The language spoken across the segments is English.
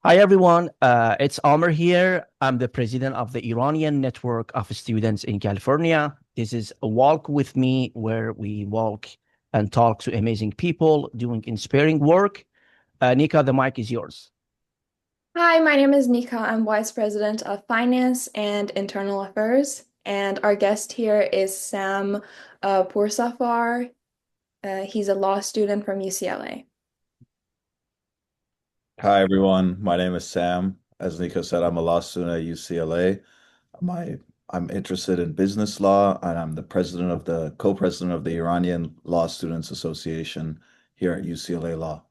Hi, everyone. It's Amr here. I'm the president of the Iranian Network of Students in California. This is a walk with me where we walk and talk to amazing people doing inspiring work. Nika, the mic is yours. Hi, my name is Nika. I'm Vice President of Finance and Internal Affairs. And our guest here is Sam Poursafar. He's a law student from UCLA. Hi everyone, my name is Sam. As Nico said, I'm a law student at UCLA. My I'm interested in business law and I'm the co-president of the Iranian Law Students Association here at UCLA Law.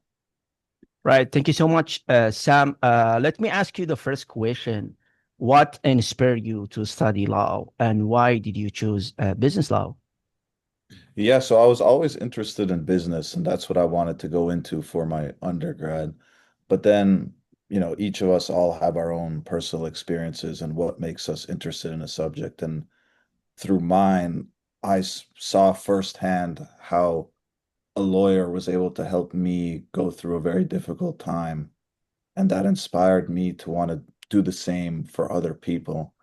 Right. Thank you so much, Sam. Let me ask you the first question. What inspired you to study law and why did you choose business law? Yeah, so I was always interested in business and that's what I wanted to go into for my undergrad. But then, each of us all have our own personal experiences and what makes us interested in a subject. And through mine, saw firsthand how a lawyer was able to help me go through a very difficult time. And that inspired me to want to do the same for other people.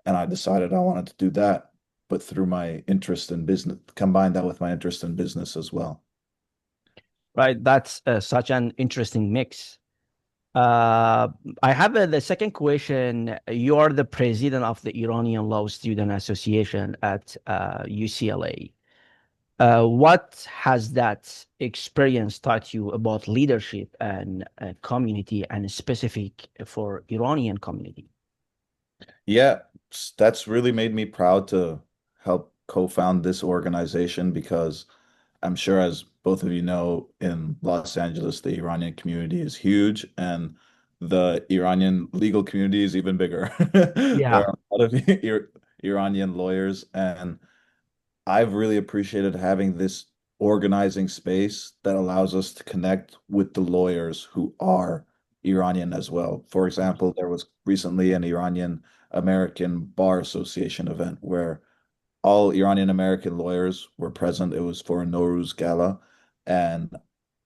And I decided I wanted to do that, but through my interest in business, combine that with my interest in business as well. Right. That's such an interesting mix. Uh, I have the second question. You are the president of the Iranian Law Student Association at UCLA. What has that experience taught you about leadership and community, and specific for Iranian community? Yeah, that's really made me proud to help co-found this organization because I'm sure, as both of you know, in Los Angeles, the Iranian community is huge and the Iranian legal community is even bigger. There Yeah. are a lot of Iranian lawyers, and I've really appreciated having this organizing space that allows us to connect with the lawyers who are Iranian as well. For example, there was recently an Iranian-American Bar Association event where all Iranian-American lawyers were present. It was for a Nowruz gala. And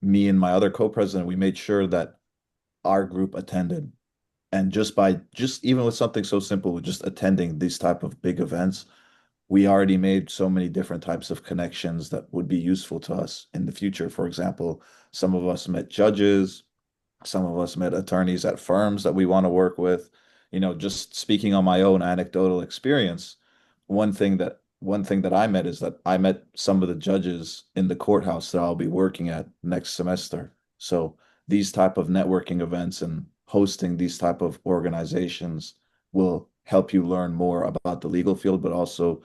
me and my other co-president, we made sure that our group attended. And just even with something so simple, with just attending these type of big events, we already made so many different types of connections that would be useful to us in the future. For example, some of us met judges, some of us met attorneys at firms that we want to work with. Just speaking on my own anecdotal experience, one thing that I met is that I met some of the judges in the courthouse that I'll be working at next semester. So these type of networking events and hosting these type of organizations will help you learn more about the legal field, but also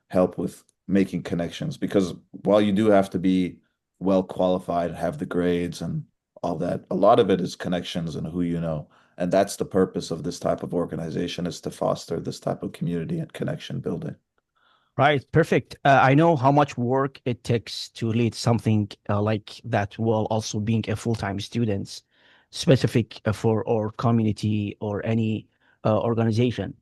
help with making connections because while you do have to be well qualified, have the grades and all that, a lot of it is connections and who you know. And that's the purpose of this type of organization is to foster this type of community and connection building. Right, perfect. I know how much work it takes to lead something like that while also being a full-time student, specific for our community or any organization.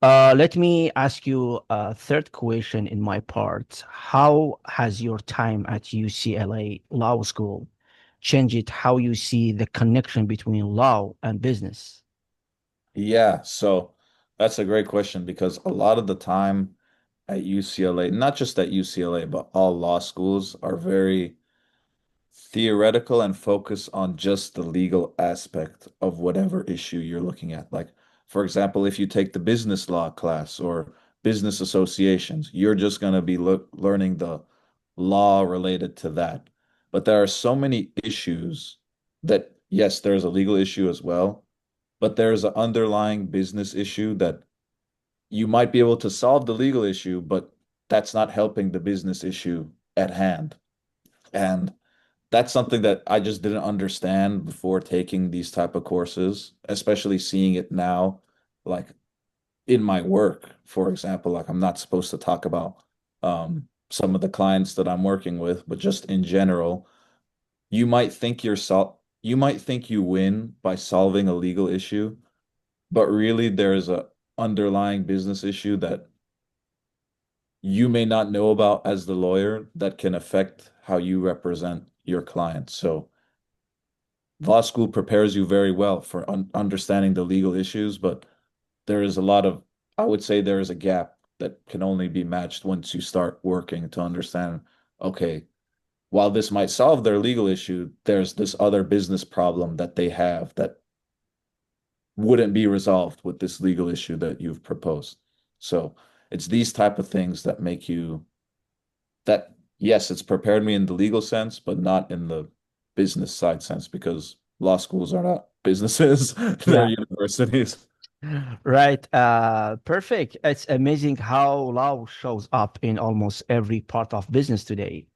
Let me ask you a third question in my part. How has your time at UCLA Law School changed how you see the connection between law and business? Yeah, so that's a great question because a lot of the time at UCLA, not just at UCLA, but all law schools are very theoretical and focus on just the legal aspect of whatever issue you're looking at. Like, for example, if you take the business law class or business associations, you're just going to be learning the law related to that. But there are so many issues that, yes, there's a legal issue as well, but there's an underlying business issue that you might be able to solve the legal issue, but that's not helping the business issue at hand. And that's something that I just didn't understand before taking these type of courses, especially seeing it now, like in my work, for example, like I'm not supposed to talk about some of the clients that I'm working with, but just in general, you might think you win by solving a legal issue, but really there's a underlying business issue that you may not know about as the lawyer that can affect how you represent your client. So law school prepares you very well for understanding the legal issues, but there is a lot of, I would say there is a gap that can only be matched once you start working to understand, okay, while this might solve their legal issue, there's this other business problem that they have that wouldn't be resolved with this legal issue that you've proposed. So it's these type of things that make you that yes, it's prepared me in the legal sense, but not in the business side sense because law schools are not businesses, they're Yeah. universities. Right. Perfect. It's amazing how law shows up in almost every part of business today.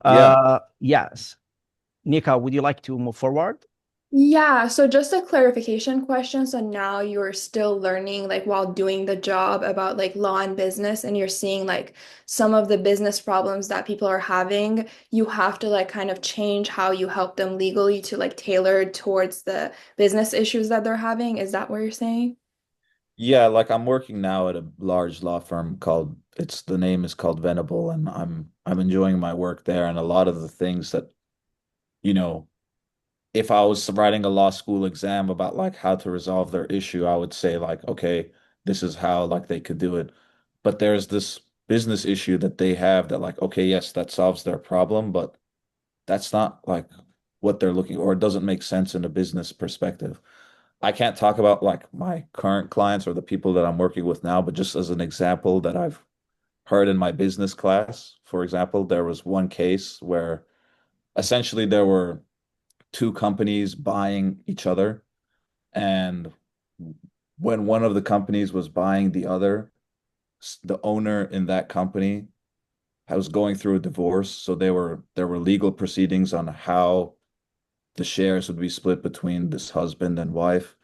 Yeah. Yes. Nika, would you like to move forward? Yeah, so just a clarification question. So now you're still learning, like while doing the job about like law and business, and you're seeing like some of the business problems that people are having. You have to like kind of change how you help them legally to like tailor towards the business issues that they're having. Is that what you're saying? Yeah, like I'm working now at a large law firm called it's the name is called Venable and I'm enjoying my work there and a lot of the things that, you know, if I was writing a law school exam about like how to resolve their issue, I would say like, okay, this is how like they could do it. But there's this business issue that they have that like, okay, yes, that solves their problem, but that's not like what they're looking or it doesn't make sense in a business perspective. I can't talk about like my current clients or the people that I'm working with now, but just as an example that I've heard in my business class, for example, there was one case where essentially there were two companies buying each other. And when one of the companies was buying the other, the owner in that company was going through a divorce. So there were legal proceedings on how the shares would be split between this husband and wife.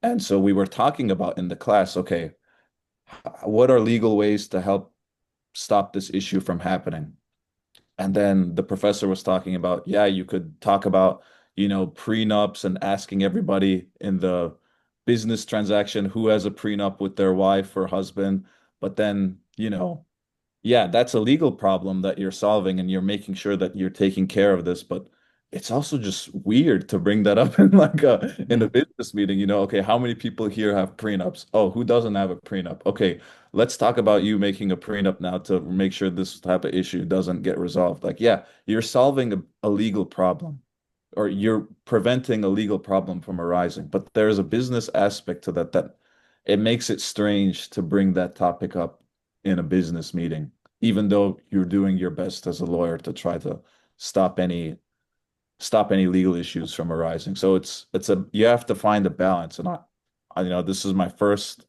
And so we were talking about in the class, okay, what are legal ways to help stop this issue from happening? And then the professor was talking about, yeah, you could talk about, prenups and asking everybody in the business transaction who has a prenup with their wife or husband. But then, yeah, that's a legal problem that you're solving and you're making sure that you're taking care of this. But it's also just weird to bring that up in like in a Mhm. business meeting, okay, how many people here have prenups? Oh, who doesn't have a prenup? Okay, let's talk about you making a prenup now to make sure this type of issue doesn't get resolved. Like, yeah, you're solving a legal problem or you're preventing a legal problem from arising. But there's a business aspect to that it makes it strange to bring that topic up in a business meeting, even though you're doing your best as a lawyer to try to stop any stop any legal issues from arising. So it's a you have to find a balance. And this is my first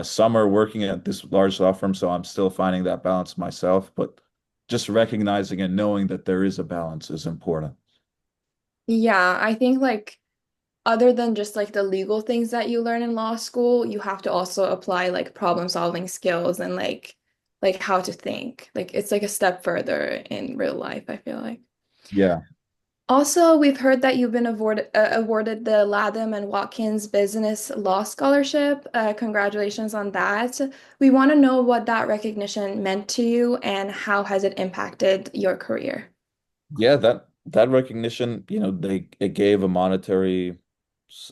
summer working at this large law firm, so I'm still finding that balance myself. But just recognizing and knowing that there is a balance is important. Yeah, I think like other than just like the legal things that you learn in law school, you have to also apply like problem solving skills and like how to think. Like it's like a step further in real life, I feel like. Yeah. Also, we've heard that you've been awarded the Latham and Watkins Business Law Scholarship. Congratulations on that. We want to know what that recognition meant to you and how has it impacted your career. Yeah, that recognition, it gave a monetary s-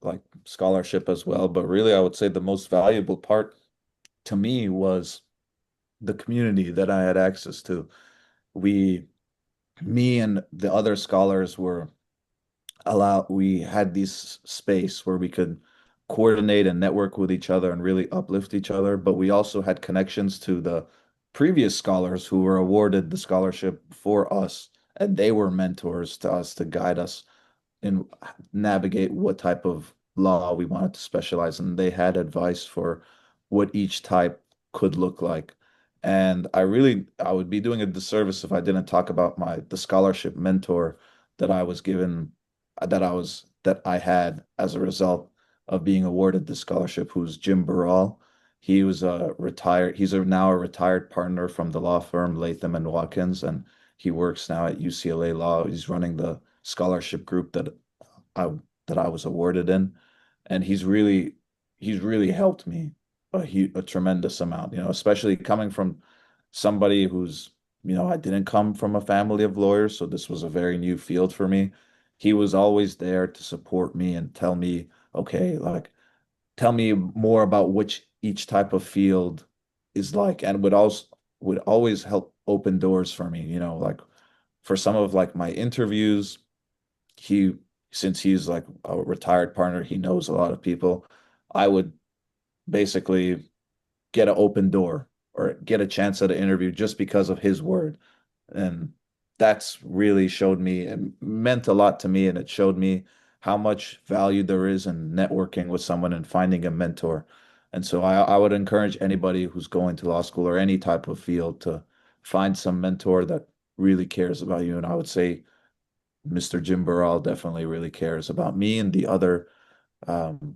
like scholarship as well, but really I would say the most valuable part to me was the community that I had access to. We, me and the other scholars we had this space where we could coordinate and network with each other and really uplift each other, but we also had connections to the previous scholars who were awarded the scholarship for us, and they were mentors to us to guide us and navigate what type of law we wanted to specialize in. They had advice for what each type could look like. And I would be doing a disservice if I didn't talk about the scholarship mentor that I was given, that I had as a result of being awarded the scholarship, who's Jim Burrell. He's now a retired partner from the law firm Latham and Watkins, and he works now at UCLA Law. He's running the scholarship group I that I was awarded in, and he's really helped me a tremendous amount. Especially coming from somebody who's I didn't come from a family of lawyers, so this was a very new field for me, he was always there to support me and tell me, okay, like tell me more about which each type of field is like, and would always help open doors for me, like for some of like my interviews, he since he's like a retired partner, he knows a lot of people. I would basically get an open door or get a chance at an interview just because of his word. And that's really showed me, it meant a lot to me, and it showed me how much value there is in networking with someone and finding a mentor. And so I would encourage anybody who's going to law school or any type of field to find some mentor that really cares about you. And I would say Mr. Jim Burrell definitely really cares about me and the other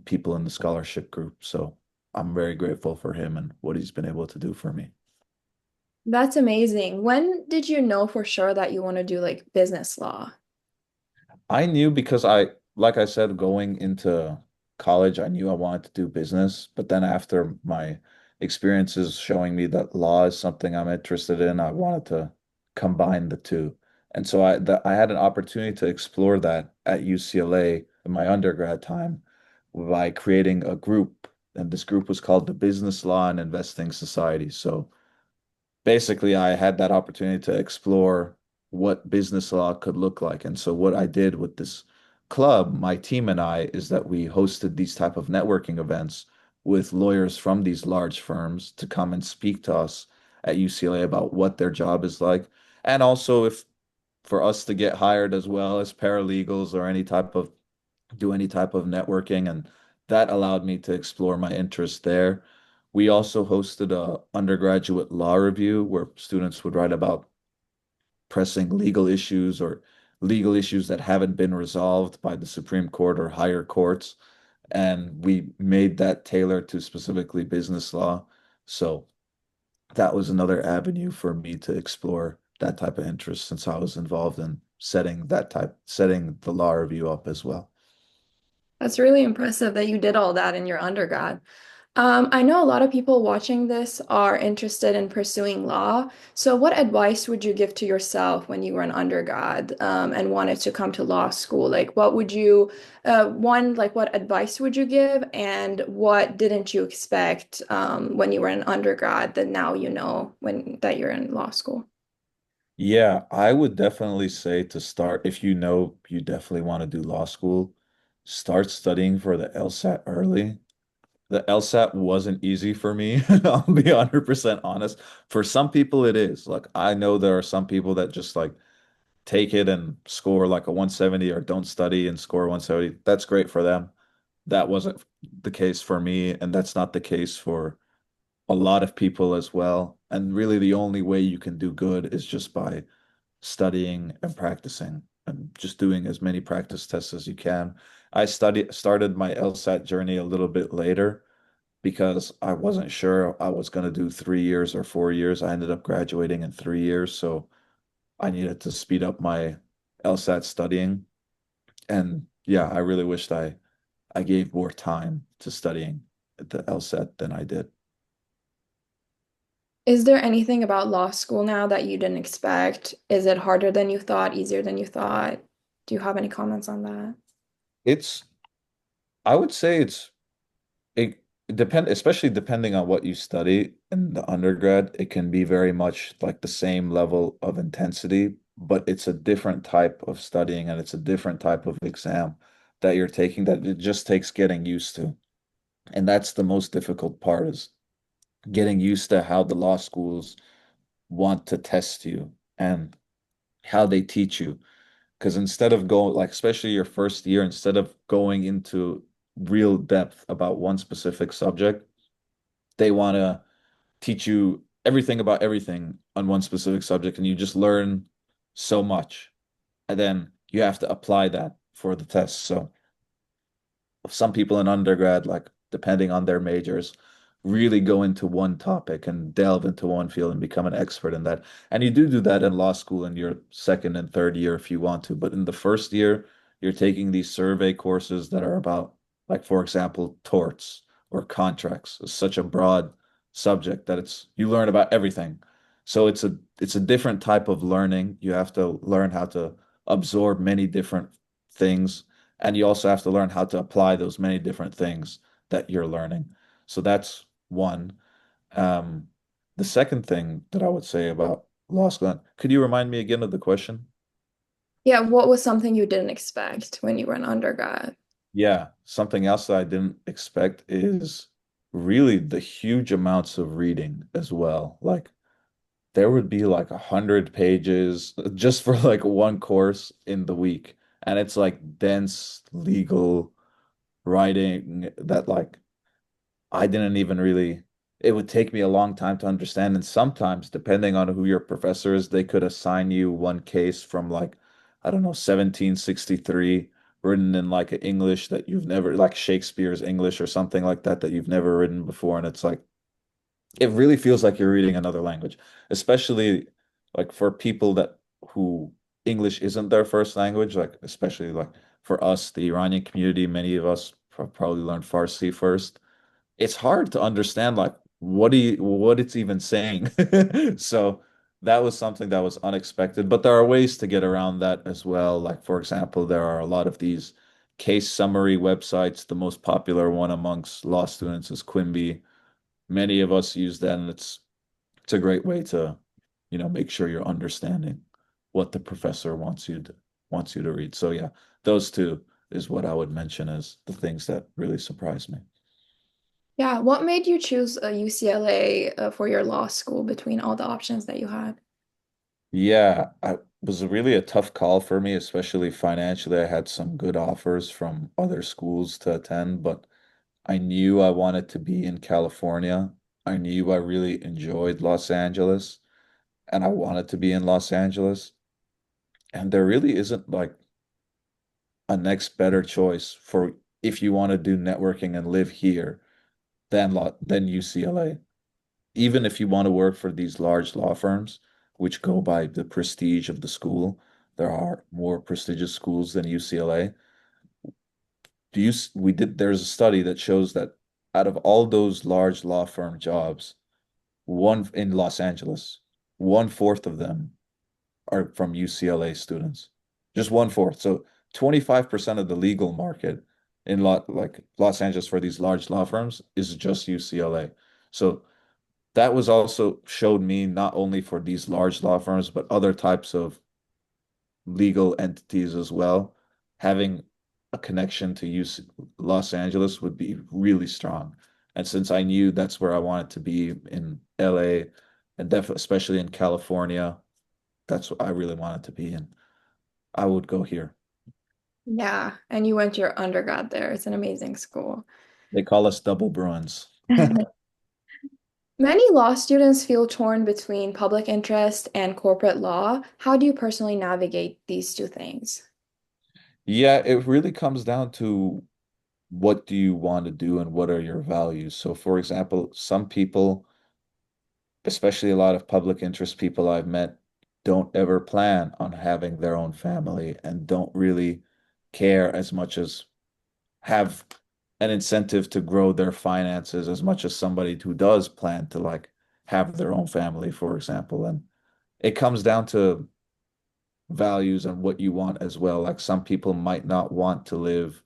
people in the scholarship group. So I'm very grateful for him and what he's been able to do for me. That's amazing. When did you know for sure that you want to do like business law? I knew because like I said, going into college, I knew I wanted to do business. But then after my experiences showing me that law is something I'm interested in, I wanted to combine the two. And so I had an opportunity to explore that at UCLA in my undergrad time by creating a group. And this group was called the Business Law and Investing Society. So basically I had that opportunity to explore what business law could look like. And so what I did with this club, my team and I, is that we hosted these type of networking events with lawyers from these large firms to come and speak to us at UCLA about what their job is like. And also if for us to get hired as well as paralegals or any type of networking, and that allowed me to explore my interest there. We also hosted a undergraduate law review where students would write about pressing legal issues or legal issues that haven't been resolved by the Supreme Court or higher courts. And we made that tailored to specifically business law. So that was another avenue for me to explore that type of interest since I was involved in setting the law review up as well. That's really impressive that you did all that in your undergrad. I know a lot of people watching this are interested in pursuing law. So, what advice would you give to yourself when you were an undergrad, and wanted to come to law school? Like, what would you, like, what advice would you give, and what didn't you expect, when you were an undergrad that now you know when that you're in law school? Yeah, I would definitely say to start, if you know you definitely want to do law school, start studying for the LSAT early. The LSAT wasn't easy for me. I'll be 100% honest. For some people it is. Like I know there are some people that just like take it and score like a 170 or don't study and score 170. That's great for them. That wasn't the case for me, and that's not the case for a lot of people as well. And really the only way you can do good is just by studying and practicing and just doing as many practice tests as you can. I started my LSAT journey a little bit later because I wasn't sure I was going to do 3 years or 4 years. I ended up graduating in 3 years, so I needed to speed up my LSAT studying. And yeah, I really wished I gave more time to studying at the LSAT than I did. Is there anything about law school now that you didn't expect? Is it harder than you thought, easier than you thought? Do you have any comments on that? It's I would say it especially depending on what you study in the undergrad, it can be very much like the same level of intensity, but it's a different type of studying and it's a different type of exam that you're taking that it just takes getting used to. And that's the most difficult part is getting used to how the law schools want to test you and how they teach you. Because instead of going, like, especially your first year, instead of going into real depth about one specific subject, they want to teach you everything about everything on one specific subject, and you just learn so much. And then you have to apply that for the test. So some people in undergrad, like depending on their majors, really go into one topic and delve into one field and become an expert in that. And you do that in law school in your second and third year if you want to. But in the first year, you're taking these survey courses that are about, like, for example, torts or contracts. It's such a broad subject that you learn about everything. So it's a different type of learning. You have to learn how to absorb many different things, and you also have to learn how to apply those many different things that you're learning. So that's one. Um, the second thing that I would say about law school, could you remind me again of the question? Yeah, what was something you didn't expect when you were an undergrad? Yeah, something else that I didn't expect is really the huge amounts of reading as well. Like there would be like 100 pages just for like one course in the week. And it's like dense legal writing that like I didn't even really, it would take me a long time to understand. And sometimes, depending on who your professor is, they could assign you one case from like, I don't know, 1763, written in like an English that you've never, like Shakespeare's English or something like that, that you've never written before. And it's like, it really feels like you're reading another language, especially like for people that who English isn't their first language, like especially like for us, the Iranian community, many of us probably learned Farsi first. It's hard to understand like what it's even saying. So that was something that was unexpected, but there are ways to get around that as well. Like for example, there are a lot of these case summary websites. The most popular one amongst law students is Quimby. Many of us use that, and it's a great way to, make sure you're understanding what the professor wants you to read. So yeah, those two is what I would mention as the things that really surprised me. Yeah, what made you choose UCLA for your law school between all the options that you had? Yeah, it was really a tough call for me, especially financially. I had some good offers from other schools to attend, but I knew I wanted to be in California. I knew I really enjoyed Los Angeles, and I wanted to be in Los Angeles. And there really isn't like a next better choice for if you want to do networking and live here than UCLA. Even if you want to work for these large law firms, which go by the prestige of the school, there are more prestigious schools than UCLA. There's a study that shows that out of all those large law firm jobs, one in Los Angeles, 1/4 of them are from UCLA students. Just 1/4. So 25% of the legal market in like Los Angeles for these large law firms is just UCLA. So that was also showed me not only for these large law firms, but other types of legal entities as well. Having a connection to UC Los Angeles would be really strong. And since I knew that's where I wanted to be in LA and definitely especially in California, that's what I really wanted to be in. I would go here. Yeah, and you went your undergrad there. It's an amazing school. They call us double Bruins. Many law students feel torn between public interest and corporate law. How do you personally navigate these two things? Yeah, it really comes down to what do you want to do and what are your values. So, for example, some people, especially a lot of public interest people I've met, don't ever plan on having their own family and don't really care as much as have an incentive to grow their finances as much as somebody who does plan to like have their own family, for example. And it comes down to values and what you want as well. Like some people might not want to live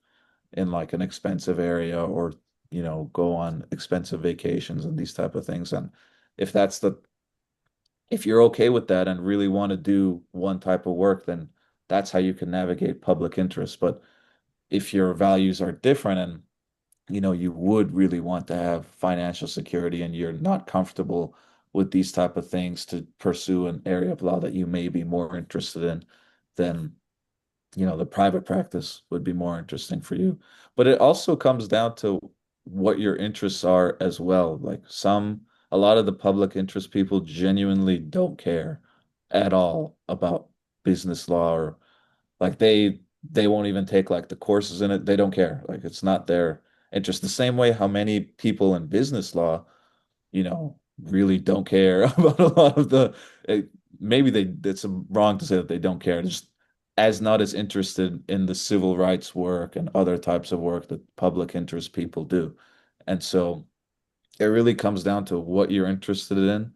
in like an expensive area or, go on expensive vacations and these type of things. And if that's the if you're okay with that and really want to do one type of work, then that's how you can navigate public interest. But if your values are different and you would really want to have financial security and you're not comfortable with these type of things to pursue an area of law that you may be more interested in, then the private practice would be more interesting for you. But it also comes down to what your interests are as well. Like a lot of the public interest people genuinely don't care at all about business law or like they won't even take like the courses in it. They don't care. Like it's not their interest. The same way how many people in business law really don't care about a lot of it, maybe it's wrong to say that they don't care. Just as not as interested in the civil rights work and other types of work that public interest people do. And so it really comes down to what you're interested in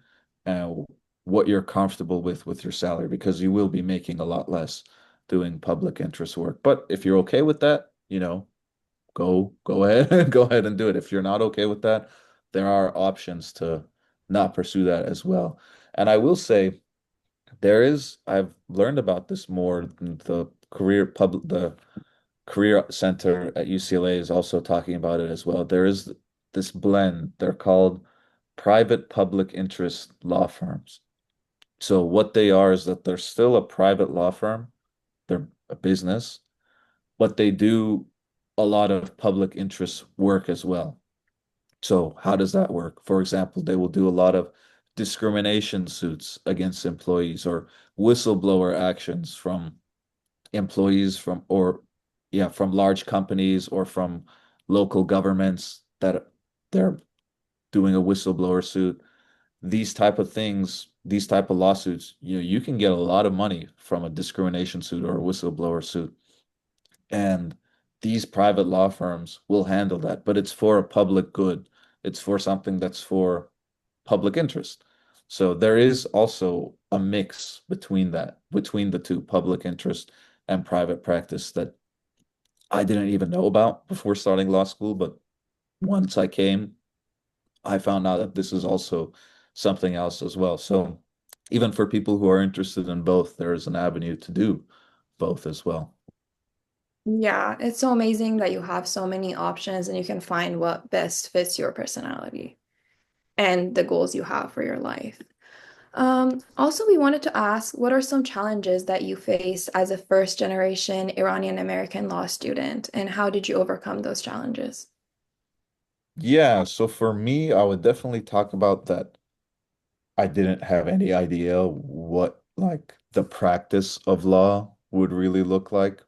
and what you're comfortable with your salary because you will be making a lot less doing public interest work. But if you're okay with that, go ahead, go ahead and do it. If you're not okay with that, there are options to not pursue that as well. And I will say I've learned about this more. The career center at UCLA is also talking about it as well. There is this blend. They're called private public interest law firms. So what they are is that they're still a private law firm. They're a business, but they do a lot of public interest work as well. So how does that work? For example, they will do a lot of discrimination suits against employees or whistleblower actions from employees from large companies or from local governments that they're doing a whistleblower suit. These type of things, these type of lawsuits, you can get a lot of money from a discrimination suit or a whistleblower suit. And these private law firms will handle that, but it's for a public good. It's for something that's for public interest. So there is also a mix between between the two, public interest and private practice, that I didn't even know about before starting law school. But once I came, I found out that this is also something else as well. So even for people who are interested in both, there is an avenue to do both as well. Yeah, it's so amazing that you have so many options and you can find what best fits your personality and the goals you have for your life. Also, we wanted to ask, what are some challenges that you face as a first generation Iranian American law student, and how did you overcome those challenges? Yeah, so for me, I would definitely talk about that. I didn't have any idea what like the practice of law would really look like.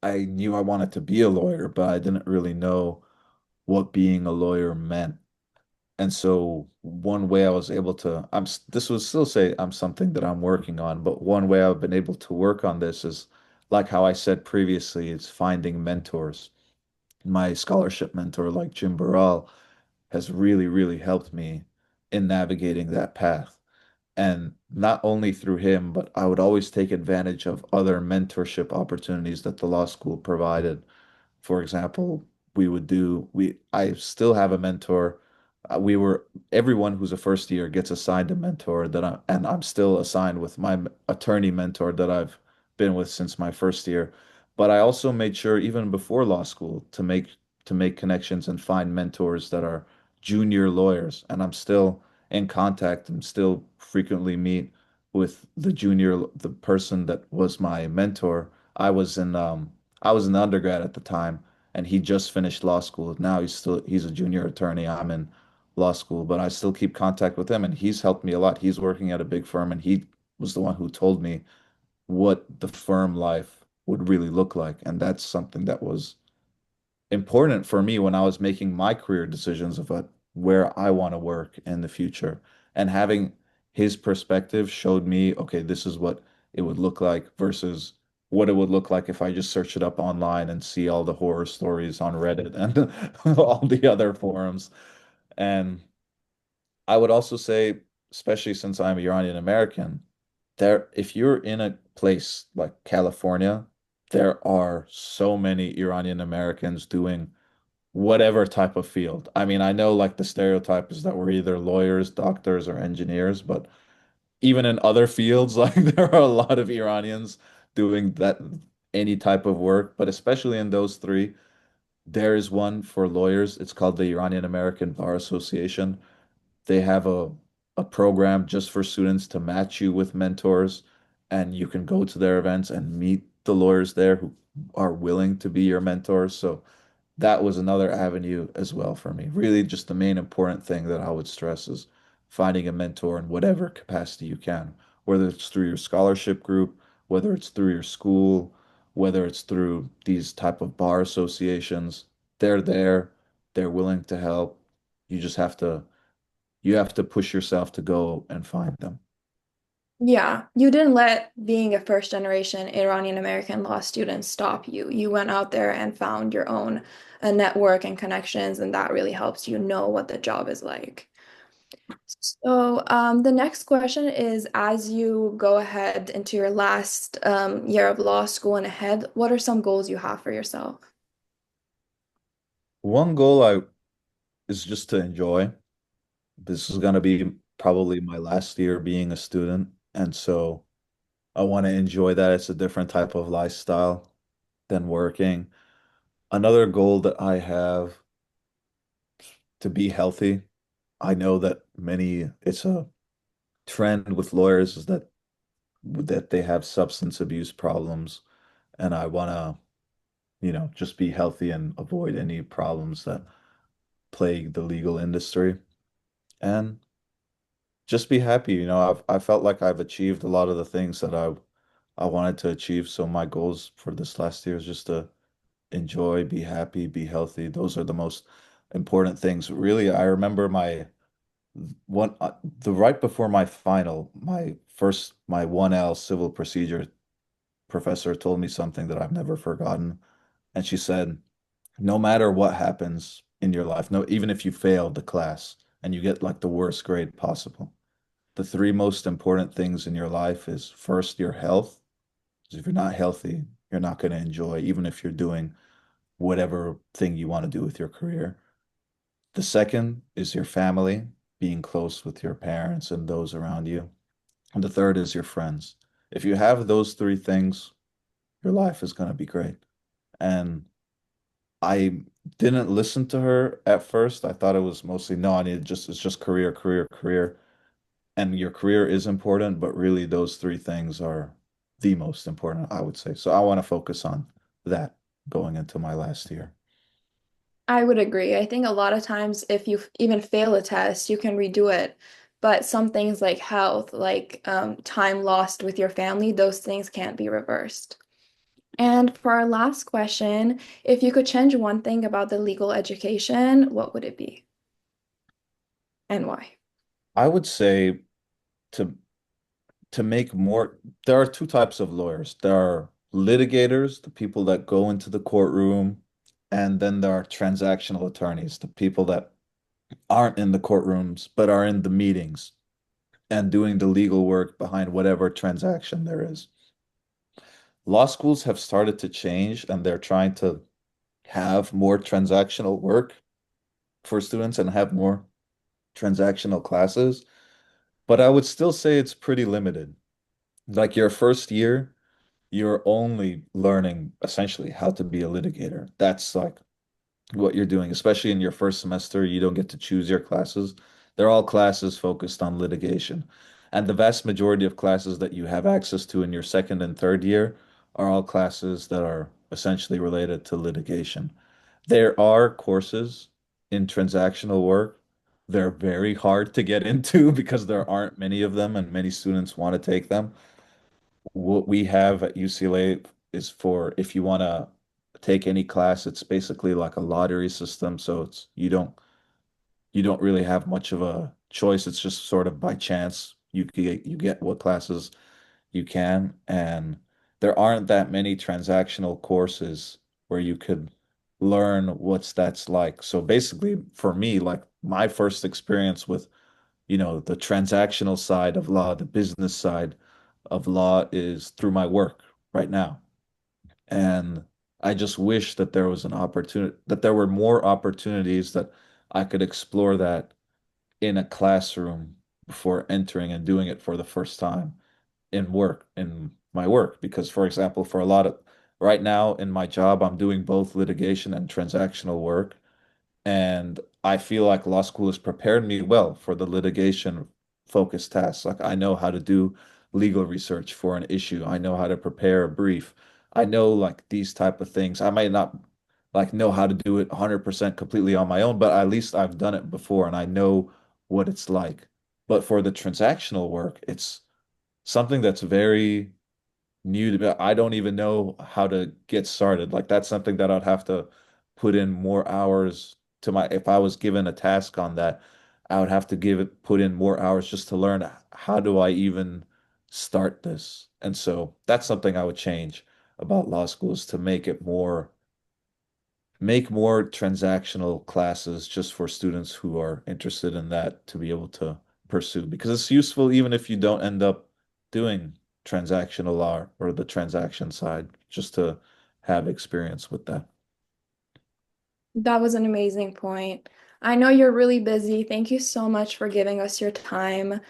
I knew I wanted to be a lawyer, but I didn't really know what being a lawyer meant. And so one way I was able to, this would still say I'm something that I'm working on, but one way I've been able to work on this is like how I said previously, it's finding mentors. My scholarship mentor, like Jim Burrell, has really, really helped me in navigating that path. And not only through him, but I would always take advantage of other mentorship opportunities that the law school provided. For example, I still have a mentor. Everyone who's a first year gets assigned a mentor and I'm still assigned with my attorney mentor that I've been with since my first year. But I also made sure even before law school to make connections and find mentors that are junior lawyers. And I'm still in contact and still frequently meet with the person that was my mentor. I was an undergrad at the time, and he just finished law school. Now he's a junior attorney. I'm in law school, but I still keep contact with him, and he's helped me a lot. He's working at a big firm, and he was the one who told me what the firm life would really look like, and that's something that was important for me when I was making my career decisions about where I want to work in the future. And having his perspective showed me, okay, this is what it would look like versus what it would look like if I just search it up online and see all the horror stories on Reddit and all the other forums. And I would also say, especially since I'm Iranian American, if you're in a place like California, there are so many Iranian Americans doing whatever type of field. I mean, I know like the stereotype is that we're either lawyers, doctors, or engineers, but even in other fields, like there are a lot of Iranians doing that any type of work, but especially in those three, there is one for lawyers. It's called the Iranian-American Bar Association. They have a program just for students to match you with mentors, and you can go to their events and meet the lawyers there who are willing to be your mentors. So that was another avenue as well for me. Really, just the main important thing that I would stress is finding a mentor in whatever capacity you can, whether it's through your scholarship group, whether it's through your school, whether it's through these type of bar associations. They're there, they're willing to help. You just have to push yourself to go and find them. Yeah, you didn't let being a first generation Iranian American law student stop you. You went out there and found your own network and connections, and that really helps you know what the job is like. So, the next question is, as you go ahead into your last year of law school and ahead, what are some goals you have for yourself? One goal I is just to enjoy. This is going to be probably my last year being a student, and so I want to enjoy that. It's a different type of lifestyle than working. Another goal that I have to be healthy. I know that it's a trend with lawyers is that they have substance abuse problems, and I want to, just be healthy and avoid any problems that plague the legal industry and just be happy. I felt like I've achieved a lot of the things that I wanted to achieve. So my goals for this last year is just to enjoy, be happy, be healthy. Those are the most important things. Really, I remember one the right before my final, my 1L civil procedure professor told me something that I've never forgotten. And she said, no matter what happens in your life, no, even if you fail the class and you get like the worst grade possible, the three most important things in your life is first your health. Because if you're not healthy, you're not going to enjoy, even if you're doing whatever thing you want to do with your career. The second is your family, being close with your parents and those around you. And the third is your friends. If you have those three things, your life is going to be great. And I didn't listen to her at first. I thought it was mostly, no, it's just career, career, career. And your career is important, but really those three things are the most important, I would say. So I want to focus on that going into my last year. I would agree. I think a lot of times, if you even fail a test, you can redo it. But some things like health, like time lost with your family, those things can't be reversed. And for our last question, if you could change one thing about the legal education, what would it be and why? I would say to to make more, there are two types of lawyers. There are litigators, the people that go into the courtroom, and then there are transactional attorneys, the people that aren't in the courtrooms but are in the meetings and doing the legal work behind whatever transaction there is. Law schools have started to change and they're trying to have more transactional work for students and have more transactional classes, but I would still say it's pretty limited. Like your first year, you're only learning essentially how to be a litigator. That's like what you're doing, especially in your first semester. You don't get to choose your classes. They're all classes focused on litigation. And the vast majority of classes that you have access to in your second and third year are all classes that are essentially related to litigation. There are courses in transactional work. They're very hard to get into because there aren't many of them and many students want to take them. What we have at UCLA is for if you want to take any class, it's basically like a lottery system. So you don't really have much of a choice. It's just sort of by chance you get what classes you can. And there aren't that many transactional courses where you could learn what's that's like. So basically for me, like my first experience with the transactional side of law, the business side of law is through my work right now. And I just wish that there was an opportunity, that there were more opportunities that I could explore that in a classroom before entering and doing it for the first time in my work. Because, for example, for a lot of right now in my job, I'm doing both litigation and transactional work. And I feel like law school has prepared me well for the litigation focused tasks. Like I know how to do legal research for an issue. I know how to prepare a brief. I know like these type of things. I might not like know how to do it 100% completely on my own, but at least I've done it before and I know what it's like. But for the transactional work, it's something that's very new to me. I don't even know how to get started. Like that's something that I'd have to put in more hours to my, if I was given a task on that, I would have to put in more hours just to learn how do I even start this. And so that's something I would change about law schools to make it more make more transactional classes just for students who are interested in that to be able to pursue because it's useful even if you don't end up doing transactional law or the transaction side, just to have experience with that. That was an amazing point. I know you're really busy. Thank you so much for giving us your time.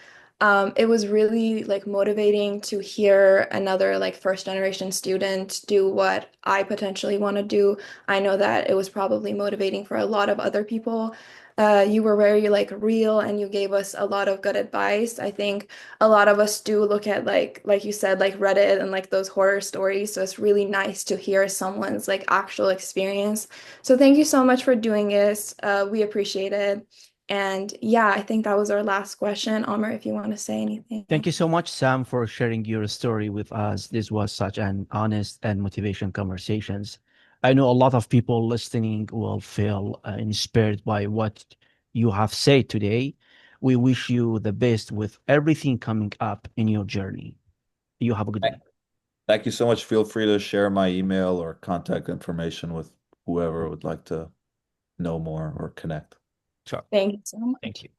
It was really like motivating to hear another like first generation student do what I potentially want to do. I know that it was probably motivating for a lot of other people. You were very like real and you gave us a lot of good advice. I think a lot of us do look at like you said, like Reddit and like those horror stories. So it's really nice to hear someone's like actual experience. So thank you so much for doing this. We appreciate it. And yeah, I think that was our last question. Amr, if you want to say Thank anything. you so much, Sam, for sharing your story with us. This was such an honest and motivation conversations. I know a lot of people listening will feel inspired by what you have said today. We wish you the best with everything coming up in your journey. You have a good one. Thank you so much. Feel free to share my email or contact information with whoever would like to know more or connect. Sure. Thank you so Thank much. you.